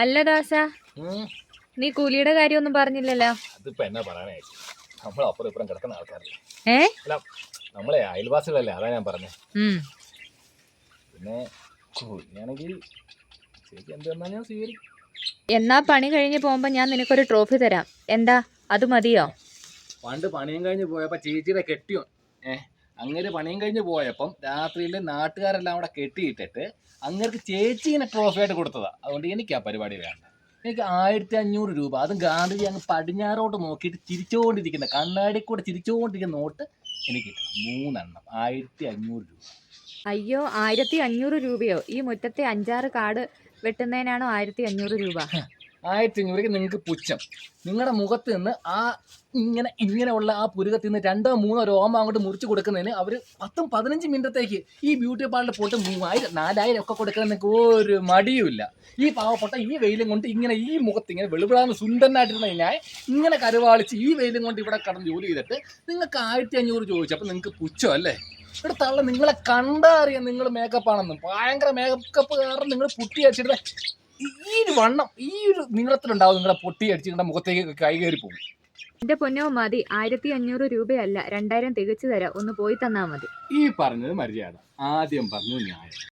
അല്ല ദാസ, നീ കൂലിയുടെ കാര്യമൊന്നും പറഞ്ഞില്ലല്ലോ. അതിപ്പോ എന്നാ പറയാനേ, നമ്മൾ അപ്പുറം ഇപ്പുറം കിടക്കുന്ന ആൾക്കാരല്ലേ. അല്ല, നമ്മളെ അയൽവാസികളല്ലേ, അതാ ഞാൻ പറഞ്ഞേ. പിന്നെ കൂലിയാണെങ്കിൽ ചേച്ചി എന്ത് തന്നാ ഞാൻ സ്വീകരിക്കും. എന്നാ പണി കഴിഞ്ഞ് പോകുമ്പോ ഞാൻ നിനക്കൊരു ട്രോഫി തരാം. എന്താ, അത് മതിയോ? പണ്ട് പണിയും കഴിഞ്ഞ് പോയപ്പോ ചേച്ചിയുടെ കെട്ടിയോ അങ്ങനെ പണിയും കഴിഞ്ഞ് പോയപ്പം രാത്രിയിൽ നാട്ടുകാരെല്ലാം കൂടെ കെട്ടിയിട്ടിട്ട് അങ്ങേർക്ക് ചേച്ചീനെ ട്രോഫി ആയിട്ട് കൊടുത്തതാ. അതുകൊണ്ട് എനിക്ക് ആ പരിപാടി വേണ്ട. എനിക്ക് 1500 രൂപ, അതും ഗാന്ധിജി അങ്ങ് പടിഞ്ഞാറോട്ട് നോക്കിയിട്ട് ചിരിച്ചുകൊണ്ടിരിക്കുന്ന കണ്ണാടി കൂടെ ചിരിച്ചുകൊണ്ടിരിക്കുന്ന നോട്ട് എനിക്ക് കിട്ടണം. 3 എണ്ണം 1500 രൂപ. അയ്യോ, 1500 രൂപയോ? ഈ മുറ്റത്തെ 5-6 കാട് വെട്ടുന്നതിനാണോ 1500 രൂപ? 1500 രൂപയ്ക്ക് നിങ്ങൾക്ക് പുച്ഛം. നിങ്ങളുടെ മുഖത്ത് നിന്ന് ആ ഇങ്ങനെയുള്ള ആ പുരുകത്തിൽ നിന്ന് 2-3 രോമം അങ്ങോട്ട് മുറിച്ച് കൊടുക്കുന്നതിന് അവർ 10-15 മിനിറ്റത്തേക്ക് ഈ ബ്യൂട്ടി പാർലറിൽ പോയിട്ട് 3000-4000 ഒക്കെ കൊടുക്കുന്ന നിങ്ങൾക്ക് ഒരു മടിയുമില്ല. ഈ പാവപ്പെട്ട ഈ വെയിലും കൊണ്ട് ഇങ്ങനെ ഈ മുഖത്ത് ഇങ്ങനെ വെളുപിടാന്ന് സുന്ദരനായിട്ടിരുന്ന ഞാൻ ഇങ്ങനെ കരുവാളിച്ച് ഈ വെയിലും കൊണ്ട് ഇവിടെ കടന്ന് ജോലി ചെയ്തിട്ട് നിങ്ങൾക്ക് 1500 ചോദിച്ചപ്പോൾ നിങ്ങൾക്ക് പുച്ഛം അല്ലേ? ഇവിടെ തള്ള നിങ്ങളെ കണ്ടാ അറിയാം നിങ്ങൾ മേക്കപ്പ് ആണെന്നും. ഭയങ്കര മേക്കപ്പ് കാരണം നിങ്ങൾ പുട്ടി അടിച്ചിട്ട് ഈ ഒരു വണ്ണം ഈ ഒരു നീളത്തിലുണ്ടാവും. നിങ്ങളെ പൊട്ടി അടിച്ച് നിങ്ങളുടെ മുഖത്തേക്ക് കൈ കയറി പോകും. എന്റെ പൊന്നോ, മതി. 1500 രൂപയല്ല, 2000 തികച്ചു തരാം. ഒന്ന് പോയി തന്നാ മതി. ഈ പറഞ്ഞത് മര്യാദ, ആദ്യം പറഞ്ഞു ന്യായം.